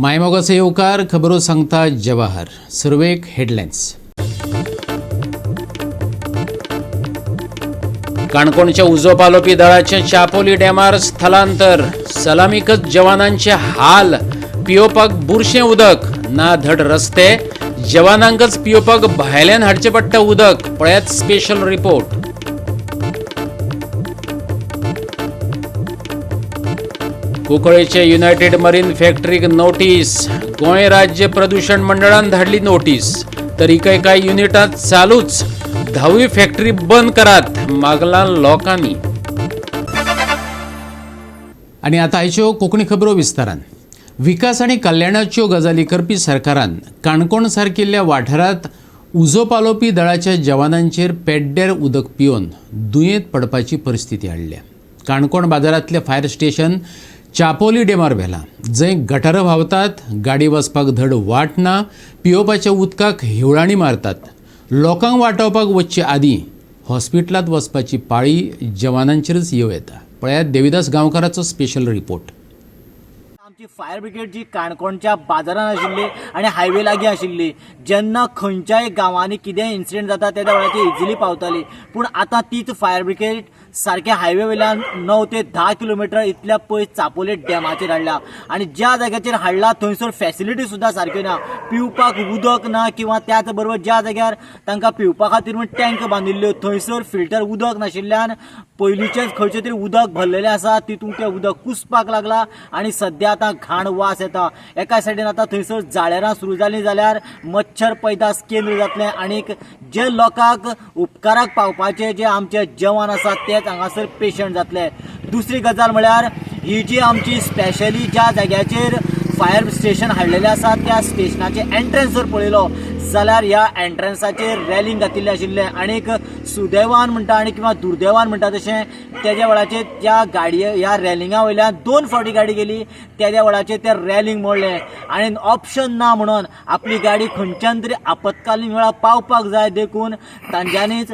मायमोगाचे येवकार खबरो सांगता जवाहर. सर्वेक हेडलायन्स. काणकोणच्या उजो पालोवपी दळाचे चापोली डॅमार स्थलांतर. सलामीकच जवानांचे हाल. पियोवपाक बुरशें उदक ना धड रस्ते. जवानांकच पियोवपाक भायल्यान हाडचें पडटा उदक. पळयात स्पेशल रिपोर्ट. कुंकळेचे युनायटेड मरीन फॅक्टरीक नोटीस. गोंय राज्य प्रदूषण मंडळान धाडली नोटीस. तरी काय युनिटात चालूच. 10वी फॅक्टरी बंद करात मागला लोकांनी. आणि आता आयच्यो कोंकणी खबरो विस्तारान. विकास आनी कल्याणाच्यो गजाली करपी सरकारान काणकोण सारकिल्ल्या वाठारांत उजो पालोवपी दळाच्या जवानांचेर पेड्ड्यार उदक पिवन दुयेंत पडपाची परिस्थिती हाडल्या. काणकोण बाजारांतलें फायर स्टेशन चापोली डॅमार व्हेलां, जंय गटारां व्हांवतात. गाडी वचपाक धड वाट ना. पियोवपाच्या उदकाक हिवळाणी मारतात. लोकांक वाटावपाक वच्चे आदीं हॉस्पिटलांत वचपाची पाळी जवानांचेरच येव येता. पळयात देविदास गांवकाराचो स्पेशल रिपोर्ट. आमची फायर ब्रिगेड जी काणकोणच्या बाजारान आशिल्ली आणि हायवे लागीं आशिल्ली, जेन्ना खंयच्याय गांवांनी कितेंय इन्सिडेंट जाता त्या वेळार इजिली पावताली. पूण आतां तीच फायर ब्रिगेड सारख्या हायवे वयल्यान 9 ते 10 किलोमीटर इतल्या पयस चापोली डॅमाचेर हाडला. आणि ज्या जाग्याचेर हाडला थंयसर फॅसिलिटी सुद्दां सारक्यो ना. पिवपाक उदक ना, किंवा त्याच बरोबर ज्या जाग्यार तांकां पिवपा खातीर म्हण टँक बांदिल्ल्यो थंयसर फिल्टर उदक नाशिल्ल्यान पयलींचेच खंयचें तरी उदक भरलेलें आसा, तितूंत तें उदक कुसपाक लागला आणि सद्या आतां घाण वास येता. एका सायडीन आतां थंयसर जाळेरां सुरू जालीं जाल्यार मच्छर पैदास केंद्र जातलें. आनीक जे लोकांक उपकाराक पावपाचे जे आमचे जवान आसात तेच हांगासर पेशंट जातले. दुसरी गजाल म्हळ्यार ही जी आमची स्पेशली ज्या जाग्याचेर फायर स्टेशन हाडलेलें आसा त्या स्टेशनाचे एंट्रन्स जर पळयलो जाल्यार ह्या एंट्रन्साचेर रॅलिंग घातिल्लें आशिल्लें. आनीक सुदैवान म्हणटा आनी किंवा दुर्दैवान म्हणटा तशें तेज्या वेळाचेर त्या गाडये ह्या रॅलिंगा वयल्यान 2 फावटी गाडी गेली. तेज्या वेळाचेर तें रॅलिंग मोडलें आनी ऑप्शन ना म्हणून आपली गाडी खंयच्यान तरी आपतकालीन वेळार पावपाक जाय देखून तांच्यांनीच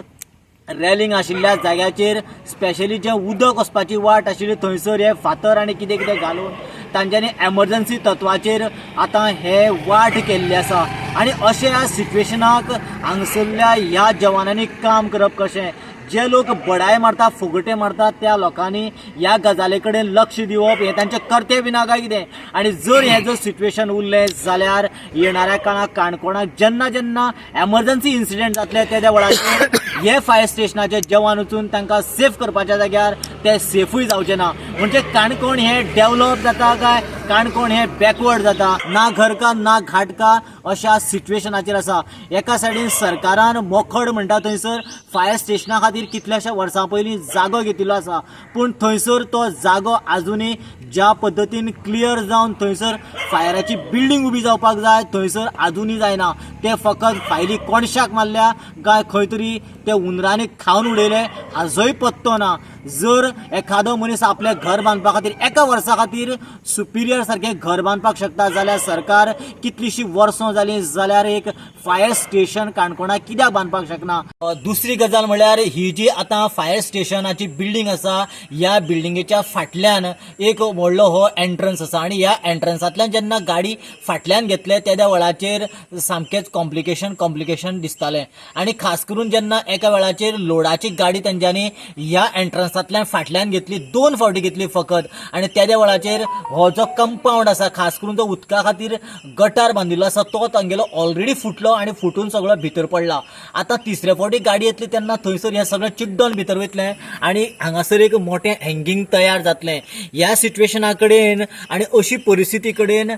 रॅलिंग आशिल्ल्या जाग्याचेर स्पेशली जे उदक वचपाची वाट आशिल्ली थंयसर हे फातर आनी कितें कितें घालून तांच्यांनी एमर्जन्सी तत्वाचेर आतां हे वाट केल्ली आसा. आनी अशा सिच्युएशनाक हांगसरल्या ह्या जवानांनी काम करप कशें. जे लोक बडाय मारता, फुगटे मारतात त्या लोकांनी ह्या गजाली कडेन लक्ष दिवप हें तांचें कर्तव्य ना काय कितें. आनी जर हें जर सिच्युएशन उरलें जाल्यार येणाऱ्या काळाक काणकोणाक जेन्ना जेन्ना एमर्जन्सी इन्सिडेंट जातले त्या वेळाचेर हे फायर स्टेशनाचे जवान वचून तांकां सेफ करपाच्या जाग्यार ते सेफूय जावचे ना. म्हणजे काणकोण हें डेव्हलप जाता काय काणकोण हें बॅकवर्ड जाता. ना घर का ना घाट का अशा सिच्युएशनाचेर आसा. एका सायडीन सरकारान मोखड म्हणटा थंयसर फायर स्टेशना खातीर कितल्याशा वर्सां पयलीं जागो घेतिल्लो आसा, पूण थंयसर तो जागो आजुनूय ज्या पद्दतीन क्लियर जावन थंयसर फायराची बिल्डींग उबी जावपाक जाय थंयसर आजुनूय जायना. ते फकत फायली कोणशाक मारल्या काय खंय तरी ते हुंदरांनी खावन उडयले हाजोय पत्तो ना. जर एखादो मनीस आपलें घर बांदपा खातीर एका वर्सा खातीर सुपिरियर सारकें घर बांदपाक शकता जाल्यार सरकार कितलीशीं वर्सां जालीं जाल्यार एक फायर स्टेशन काणकोणाक कित्याक बांदपाक शकना. दुसरी गजाल म्हळ्यार ही जी आतां फायर स्टेशनाची बिल्डींग आसा ह्या बिल्डिंगेच्या फाटल्यान एक व्हडलो हो एंट्रन्स आसा. आनी ह्या एंट्रन्सांतल्यान जेन्ना गाडी फाटल्यान घेतले त्या वेळाचेर सामकेंच कॉम्प्लिकेशन दिसतालें. आनी खास करून जेन्ना एका वेळाचेर लोडाची गाडी तेंच्यांनी ह्या एंट्रन्सांतल्यान फाटल्यान घेतली, 2 फावटी घेतली फकत. आनी त्या वेळाचेर हो जो कंपाऊंड आसा खास करून जो उदका खातीर गटार बांदिल्लो आसा तो तांगेलो ऑलरेडी फुटलो आनी फुटून सगळो भितर पडला. आतां तिसऱ्या फावटी गाडी येतली तेन्ना थंयसर हें सगळें चिड्डोन भितर वयतलें आनी हांगासर एक मोठें हँगींग तयार जातलें. ह्या सिच्युएशना कडेन आनी अशी परिस्थिती कडेन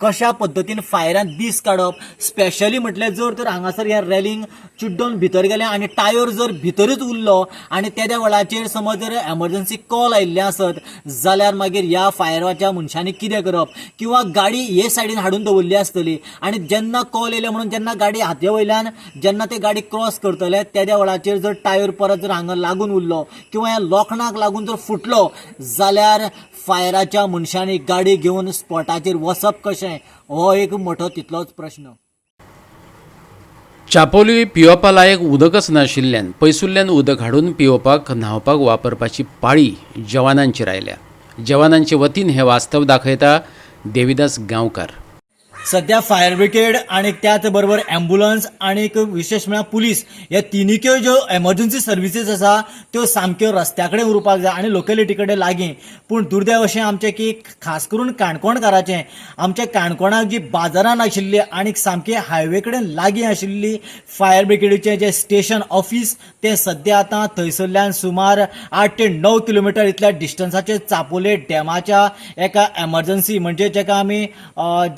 कशा पद्दतीन फायरान दीस काडप. स्पेशली म्हटलें जर तर हांगासर हें रॅलिंग चिड्डोन भितर गेलें आनी टायर जर भितरूच उरलो आनी त्या वेळाचेर समज जर एमर्जन्सी कॉल आयिल्ले आसत जाल्यार मागीर ह्या फायराच्या मनशांनी कितें करप. किंवा गाडी हे सायडीन हाडून दवरली आसतली आनी जेन्ना कॉल येयले म्हणून जेन्ना गाडी हाते वयल्यान जेन्ना ते गाडी क्रॉस करतले त्या वेळाचेर जर टायर परत जर हांगा लागून उरलो किंवा ह्या लोखणाक लागून जर फुटलो जाल्यार फायराच्या मनशांनी गाडी घेवन स्पॉटाचेर वचप कशें हो एक मोठो तितलोच प्रश्न. चापोली पिवपा लायक उदकच नाशिल्ल्यान पयसुल्ल्यान उदक हाडून पिवपाक न्हावपाक वापरपाची पाळी जवानांचेर आयल्या. जवानांचे वतीन हे वास्तव दाखयता देविदास गांवकार. सध्या फायर ब्रिगेड आणि त्याच बरोबर ॲम्ब्युलन्स आणि विशेष म्हळ्यार पुलीस ह्या तिनिक्यो ज्यो एमर्जन्सी सर्विसीस आसा त्यो सामक्यो रस्त्या कडेन उरपाक जाय आनी लोकेलिटी कडेन लागीं. पूण दुर्दैव अशें आमचें की खास करून काणकोणकाराचें आमच्या काणकोणाक जी बाजारान आशिल्ली आनी सामकी हायवे कडेन लागीं आशिल्ली फायर ब्रिगेडीचें जें स्टेशन ऑफिस तें सध्या आतां थंयसरल्यान सुमार 8 ते 9 किलोमिटर इतल्या डिस्टन्साचेर चापोले डॅमाच्या एका एमर्जन्सी म्हणजे जेका आमी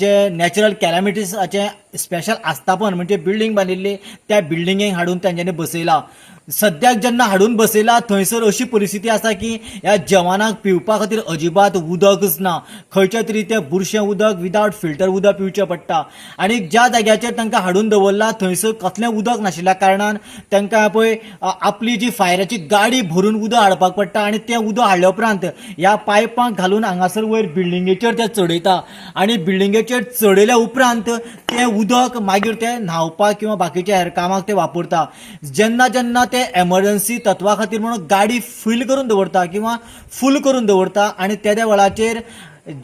जे नॅचरल कॅलॅमिटीसाचें स्पेशल आस्थापन म्हणजे बिल्डींग बांदिल्ली त्या बिल्डिंगेक हाडून तांच्यांनी बसयला. सद्याक जेन्ना हाडून बसयला थंयसर अशी परिस्थिती आसा की ह्या जवानांक पिवपा खातीर अजिबात उदकच ना. खंयच्या तरी तें बुरशें उदक विदावट फिल्टर उदक पिवचें पडटा आनी ज्या जाग्याचेर तांकां हाडून दवरला थंयसर कसलें उदक नाशिल्ल्या कारणान तांकां पळय आपली जी फायराची गाडी भरून उदक हाडपाक पडटा आनी तें उदक हाडल्या उपरांत ह्या पायपांक घालून हांगासर वयर बिल्डिंगेचेर ते चडयता आनी बिल्डिंगेचेर चडयल्या उपरांत तें उदक मागीर ते न्हावपाक किंवा बाकीच्या हेर कामाक ते वापरता. जेन्ना जेन्ना ते एमर्जन्सी तत्वा खातीर म्हणून गाडी फील करून दवरता किंवा फूल करून दवरता आनी त्या वेळाचेर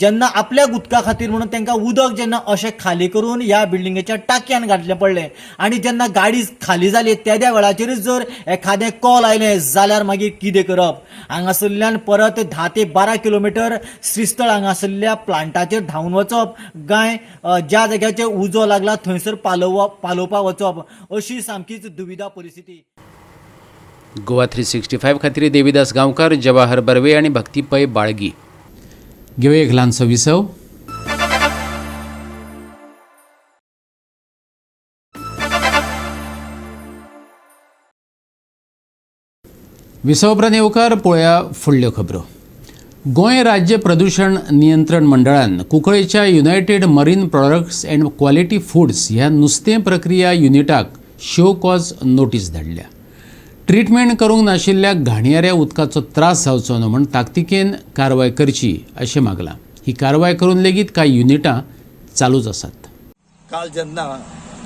जेन्ना आपल्याक उदका खातीर म्हणून तांकां उदक जेन्ना अशें खाली करून ह्या बिल्डिंगेच्या टाकयांत घातलें पडलें आनी जेन्ना गाडी खाली जाली त्या वेळाचेरच जर एखादें कॉल आयलें जाल्यार मागीर कितें करप. हांगासरल्यान परत 10 ते 12 किलोमिटर श्रीस्थळ हांगासरल्या प्लांटाचेर धांवन वचप गाय ज्या जाग्याचेर उजो लागला थंयसर पालोवपाक वचप अशी सामकीच दुविधा परिस्थिती. गोवा 365 खातीर देविदास गांवकार, जवाहर बर्वे आणि भक्ती पै बाळगी. घेऊया एक ल्हानसो विसव. विसव उपरांत येवकार पळोवया फुडल्यो खबरो. गोंय राज्य प्रदूषण नियंत्रण मंडळान कुंकळेच्या united marine products and quality foods ह्या नुस्तें प्रक्रिया युनिटाक शो कॉज नोटीस धाडल्या. ट्रिटमेंट करूंक नाशिल्ल्या घाणयाऱ्या उदकाचो त्रास जावचो न्हय म्हूण ताकतिकेन कारवाय करची अशें मागलां. ही कारवाय करून लेगीत कांय युनिटां चालूच आसात. काल जेन्ना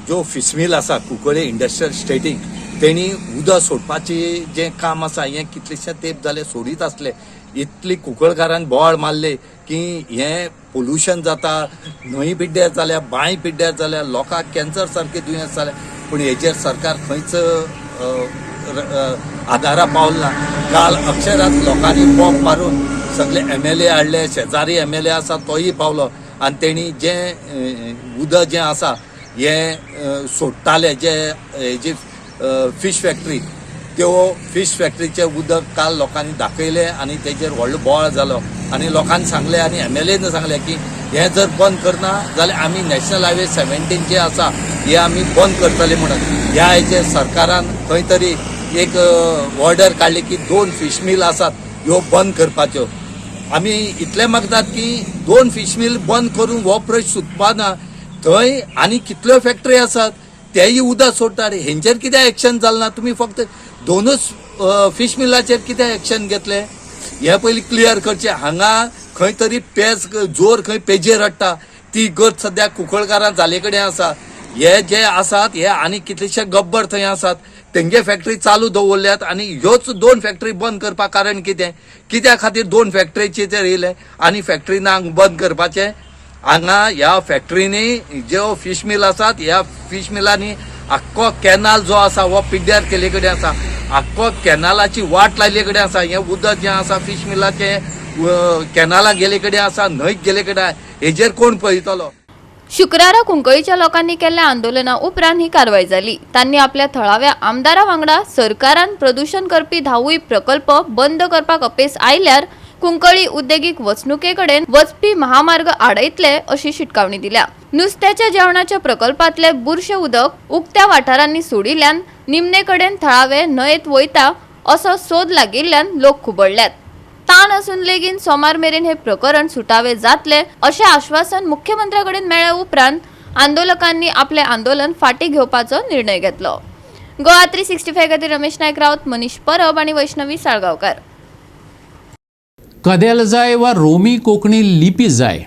जो फिशमील आसा कुंकळे इंडस्ट्रियल स्टेटीक तेणी उदक सोडपाचे जे काम आसा हें कितलेशे तेंप जाले सोडीत आसले. इतली कुंकळकारान बोवाळ मारले की हें पोल्युशन जाता, न्हंय पिड्ड्यार जाल्या, बांय पिड्ड्यार जाल्या, लोकांक कॅन्सर सारके दुयेंस जाल्या. पूण हेजेर सरकार खंयच आदारा पावला. काल अक्षरात लोकांनी बॉम्ब मारून सगळे MLA हाडले, शेजारी MLA आसा तोय पावलो आनी तेणी जें उदक जें आसा हें सोडटाले जे हेजी फीश फॅक्टरी त्यो फीश फॅक्टरीचें उदक काल लोकांनी दाखयलें आनी तेजेर व्हडलो बोवाळ जालो आनी लोकांनी सांगलें आनी MLAन सांगलें की हें जर बंद करना जाल्यार आमी नॅशनल हायवे 17 जे आसा हें आमी बंद करतले म्हणून. ह्या हेजेर सरकारान खंय तरी एक ऑर्डर काडली की 2 फिश मिल आसात ह्यो बंद करपाच्यो. आमी इतलें मागतात की 2 फिश मिल बंद करून हो प्रश्न सुटपा ना. थंय आनी कितल्यो फॅक्टरी आसात तेय उदक सोडटात. हेंचेर कितें एक्शन जालें ना? तुमी फक्त 2च फिश मिलाचेर कितें एक्शन घेतलें हें पयलीं क्लियर करचें. हांगा खंय तरी पेज जोर खंय पेजेर हाडटा ती गत सद्या कुंकळकारां जाले कडेन आसा. हे जे आसात हे आनी कितलेशे गब्बर थंय आसात तेंगे फॅक्टरी चालू दवरल्यात आनी ह्योच 2 फॅक्टरी बंद करपाक कारण कितें? कित्या खातीर 2 फॅक्टरीचेर येयले आनी फॅक्टरीना बंद करपाचें? हांगा ह्या फॅक्टरीनी ज्यो फीश मिल आसात ह्या फीश मिलांनी आख्खो कॅनाल जो आसा हो पिड्ड्यार केले कडेन आसा. आख्खो कॅनालाची वाट लायले कडेन आसा. हें उदक जें आसा फीश मिलाचें कॅनालाक गेले कडेन आसा, न्हंयक गेले कडेन. हेजेर कोण पळयतलो? शुक्रारा कुंकळीच्या लोकांनी केल्ल्या आंदोलना उपरांत ही कारवाय जाली. तांणी आपल्या थळाव्या आमदारा वांगडा सरकारान प्रदूषण करपी 10 प्रकल्प बंद करपाक अपेस आयल्यार कुंकळी उद्देगीक वचणुके कडेन वचपी महामार्ग आडयतले अशी शिटकावणी दिल्या. नुस्त्याच्या जेवणाच्या प्रकल्पातले बुरशे उदक उक्त्या वाठारांनी सोडिल्ल्यान निमणे कडेन थळावे न्हंयेत वयता असो सोद लागिल्ल्यान लोक खुबळल्यात. ताण असून लेगीन सोमार मेरेन हे प्रकरण सुटावे जातले अशें आश्वासन मुख्यमंत्र्याकडे मेळ्ळे उपरांत आंदोलकांनी आपले आंदोलन फाटी घेवपाचो निर्णय घेतलो. गोवा 365 खातीर रमेश नायक रावत, मनीष परब आणि वैष्णवी साळगांवकार. कदेल जाय वा रोमी कोंकणी लिपी जाय?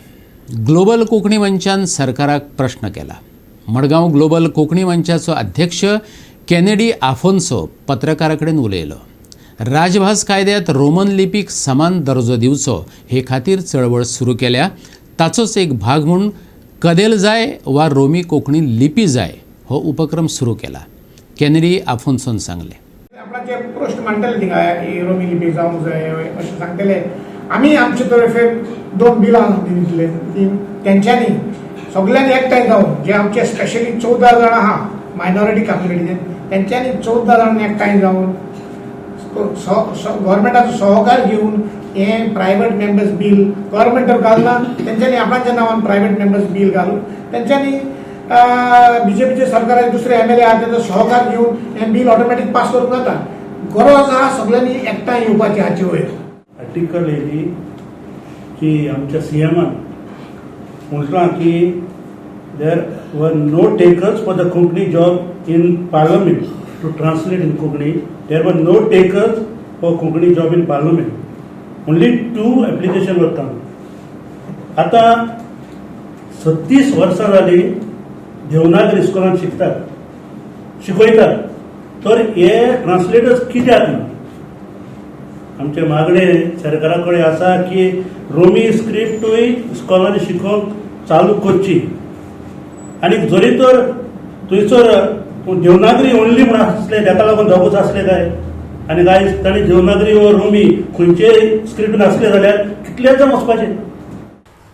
ग्लोबल कोंकणी मंचान सरकाराक प्रश्न केला. मडगांव ग्लोबल कोंकणी मंचाचो अध्यक्ष केनेडी आफोन्सो पत्रकारा कडेन उलयलो. राजभास कायद्यांत रोमन लिपीक समान दर्जो दिवचो हे खातीर चळवळ सुरू केल्या. ताचोच एक भाग म्हणून कदेल जाय वा रोमी कोंकणी लिपी जाय हो उपक्रम सुरू केला. केनेडी आफोन्सोन सांगले. आपणाचे प्रश्न मांडटले थिंगा ही रोमी लिपी जावंक जाय अशें सांगतले. आमी आमचे तर्फे 2 बिलां दितले ती तेंच्यांनी सगळ्यांनी एकठांय जावन जे आमचे स्पेशली 14 जाण आहा मायनॉरिटी कम्युनिटीचे तेंच्यांनी 14 जाण एकठांय जावन गव्हर्मेंटाचो सहकार घेवन हे प्रायवेट मेंबर्स बील गव्हर्मेंट घालना तेंच्यांनी आपणाच्या नांवान प्रायवेट मेंबर्स बील घालून तेंच्यांनी बीजेपीचे सरकाराचे दुसरे MLA आहा तेंचो सहकार घेवन हें बील ऑटोमॅटीक पास करूंक जाता. गरज आहा सगळ्यांनी एकठांय येवपाची हाचे वयर. आर्टिकल येयली की आमच्या सीएमान म्हटलां की there were no takers for the Konkani job in parliament to translate in Konkani. There were no takers for Konkani job in parliament. Only 2 application वता. आता 36 वर्सां जाली देवनागरी स्कुलांत शिकयतात तर हे ट्रान्सलेटर्स कित्याक ना. आमचे मागणे सरकारा कडेन आसा की रोमी स्क्रिप्टूय स्कॉलांनी शिकोवंक चालू करची आनी जरी तर थंयसर देवनागरी ओनली म्हण आसले ताका लागून दोगूच आसले काय आनी काय तांणी देवनागरी वा रोमी खंयचेय स्क्रिप्ट नासले जाल्यार कितलेच वचपाचे.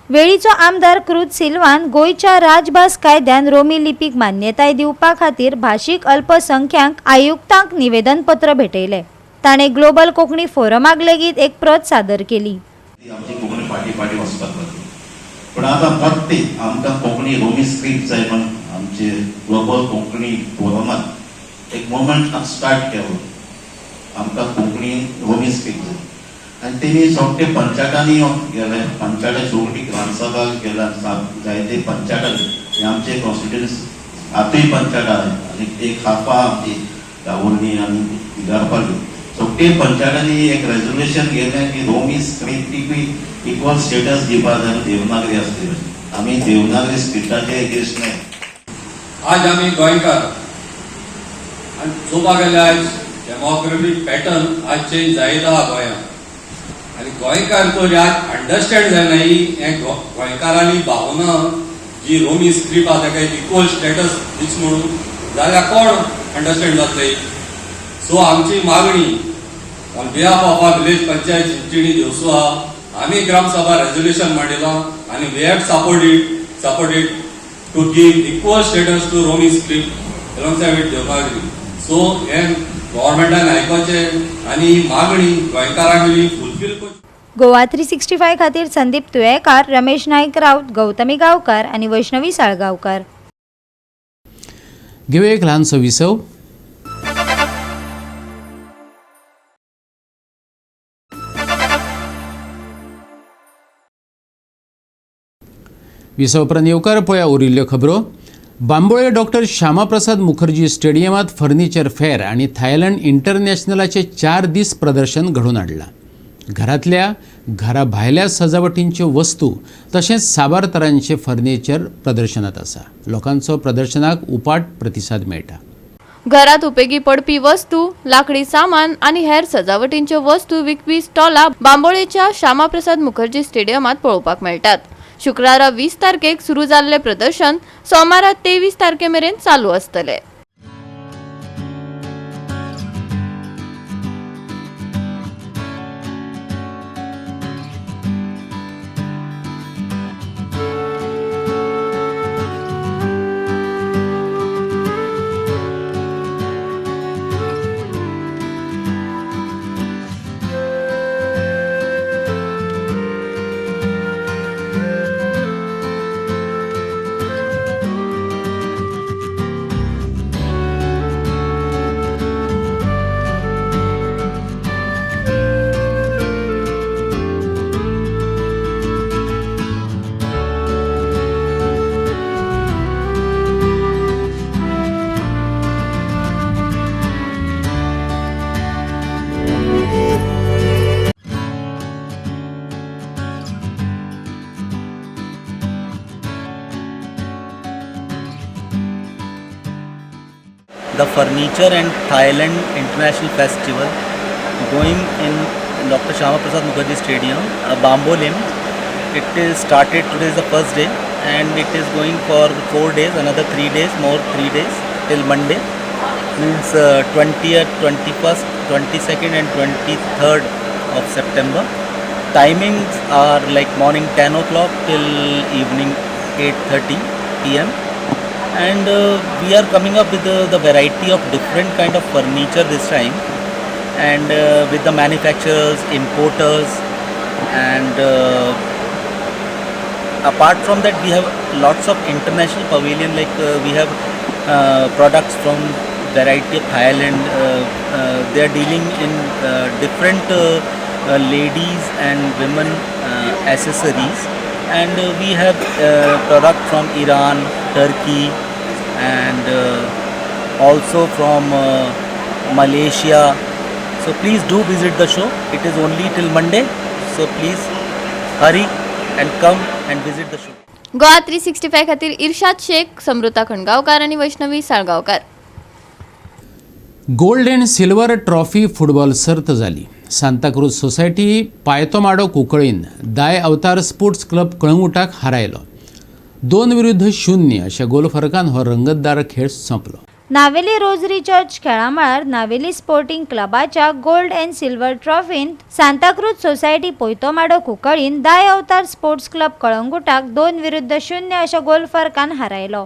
वेळीचो आमदार क्रुज सिल्वान गोयच्या राजभास कायद्यान रोमी लिपीक मान्यताय दिवपा खातीर भाशीक अल्पसंख्यांक आयुक्तांक निवेदन पत्र भेटयले. ताणें ग्लोबल कोंकणी फोरमाक लेगीत एक प्रत सादर केली. आमची कोंकणी फाटी वचपाक लागली पण आतां परत आमकां कोंकणी रोमी स्क्रिप्ट जाय म्हणून आमचे ग्लोबल कोंकणी फोरमात एक मुवमेंट स्टार्ट केलो. आमकां कोंकणी रोमी स्क्रिप्ट जाय आनी तेणी सोगटे पंचायतांनी गेले. पंचायत शेवटी ग्रामसभाक गेला जायते पंचायत हे आमचे कॉन्स्टिट्युएन्सी आतांय पंचायत आहा आनी एक हाफा आमची गावोर्नी आनी गारपाली सोगटे पंचायतांनी एक रेजोल्युशन घेतलें की रोमी स्क्रिप्टीकूय इक्वल स्टेटस दिवपा जाय देवनागरी आसली. आमी देवनागरी स्क्रिप्टाचे एगेन्स्ट न्हय. आज आमी गोंयकार आनी चोवपाक गेले आयज डेमोक्रेटीक पॅटर्न आज चेंज जायत आहा गोंयांत आनी गोंयकार तर आज अंडरस्टँड जायना ही हें गोंयकारांनी भावना जी रोमी स्क्रिप्ट आहा ताका इक्वल स्टेटस दिच म्हणून जाल्यार कोण अंडरस्टँड जातले. सो आमची मागणी on behalf of our village panchayat Chinchinim Deusua आमी ग्रामसभा रेजोल्युशन मांडिलां आनी we have supported to give equal status to Romi script alongside with Devanagari. So हें गव्हर्मेंटान आयकपाचें आनी ही मागणी गोंयकारांनी फुलफील करची. गोवा 365 खातीर संदीप तुयेकार, रमेश नाईक राऊत, गौतमी गांवकार आनी वैष्णवी साळगांवकार. घेऊया एक ल्हानसो विसव. विसव उपरांत येवकार पळया उरिल्ल्यो खबरो. बांबोळे डॉक्टर श्यामाप्रसाद मुखर्जी स्टेडियमात फर्निचर फेअर आणि थायलंड इंटरनॅशनलाचे 4 दीस प्रदर्शन घडोवन हाडलां. घरांतल्या घरा भायल्या सजावटींच्यो वस्तू तशेंच साबार तरांचे फर्निचर प्रदर्शनात आसा. लोकांचो प्रदर्शनाक उपाट प्रतिसाद मेळटा. घरात उपेगी पडपी वस्तू, लाकडी सामान आणि हेर सजावटींच्यो वस्तू विकपी स्टॉलां बांबोळेच्या श्यामाप्रसाद मुखर्जी स्टेडियमात पळोवपाक मेळटात. शुक्रारा 20 तारखेक सुरू जाल्ले प्रदर्शन सोमारा 23 तारखे मेरेन चालू आसतले. The Furniture and Thailand International Festival going in Dr. Shyama Prasad Mukherjee Stadium, Bambolim, It is started, today is the first day and it is going for 4 days, another 3 days, more 3 days till Monday. Means 20th, 21st, 22nd and 23rd of September. Timings are like morning 10 o'clock till evening 8:30 p.m. And we are coming up with the variety of different kind of furniture this time, and with the manufacturers, importers, and apart from that we have lots of international pavilion, like we have products from variety of Thailand. They are dealing in different ladies and women accessories, and we have product from Iran, Turkey, and also from Malaysia. So please do visit the show. It is only till Monday, so please hurry and come and visit the show. Goa 365 खातीर इर्शाद शेख, समृता खणगावकार आणि Vaishnavi Salgaonkar. Gold and silver trophy football सर्त जाली. Santacruz society पायतोमाडो कुंकळीन दाय अवतार sports club कळंगुटाक हारायलो. 2-0 अशा गोल फरकान हो रंगतदार खेळ सोंपलो. नावेली रोजरी चर्च खेळामळार नावेली स्पोर्टिंग क्लबाच्या गोल्ड अँड सिल्वर ट्रॉफींत सांताक्रूज सोसायटी पोयतोमाडो कुंकळीन दाय अवतार स्पोर्ट्स क्लब कळंगुटाक 2-0 अशा गोल फरकान हारायलो.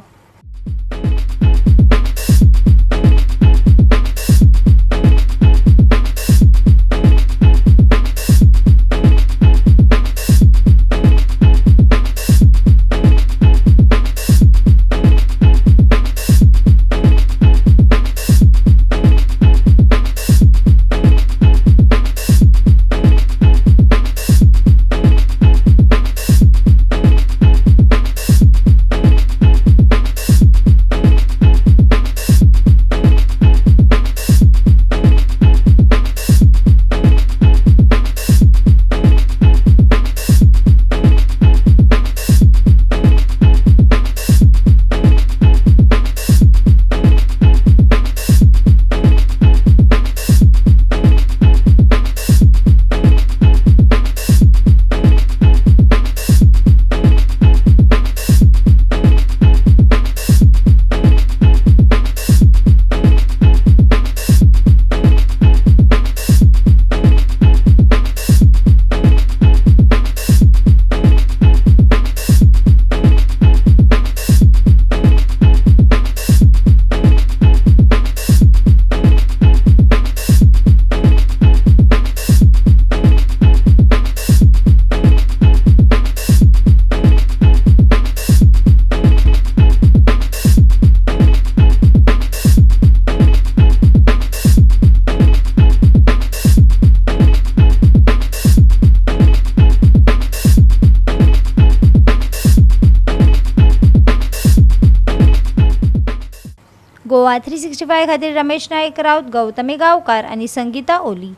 गोवा 365 खातीर रमेश नाईक राऊत, गौतमी गावकार आणि संगीता ओली.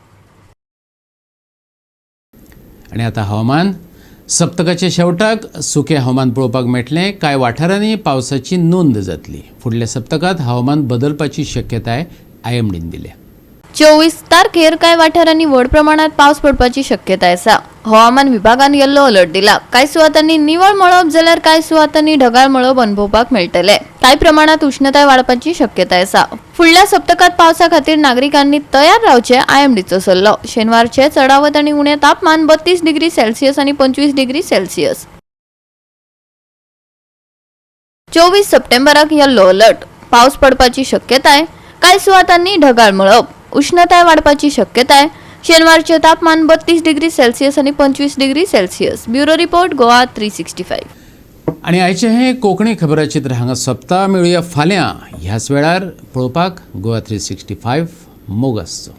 आणि आता हवामान. सप्तकाच्या शेवटाक सुके हवामान पळोवपाक मेळटलें. कांय वाठारांनी पावसाची नोंद जातली. फुडल्या सप्तकात हवामान बदलपाची शक्यताय आयएमडीन दिल्या. 24 तारखेर कांय वाठारांनी व्हड प्रमाणात पावस पडपाची शक्यताय आसा. हवामान विभागान येल्लो अलर्ट दिला. कांय सुवातांनी निवळ मळब जाल्यार कांय सुवातांनी ढगाळ मळब अनुभवपाक मेळटले. कांय प्रमाणात उष्णताय वाडपाची शक्यताय आसा. फुडल्या सप्तकात पावसा खातीर नागरिकांनी तयार रावचे आयएमडीचो सल्लो. शेनवारचे चडावत आनी उणें तापमान 32 डिग्री सेल्सियस आनी 25 डिग्री सेल्सियस. 24 सप्टेंबराक येल्लो अलर्ट. पावस पडपाची शक्यताय. कांय सुवातांनी ढगाळ मळब. उष्णताय वाडपाची शक्यताय. शेनवारचे तापमान 32 डिग्री सेल्सियस आणि 25 degree Celsius. Bureau report Goa 365. आणि आयचे हे कोंकणी खबराचित्र हांगा सोंपता. मेळुया फाल्यां ह्याच वेळार पळोवपाक गोवा 365 मोग आसचो.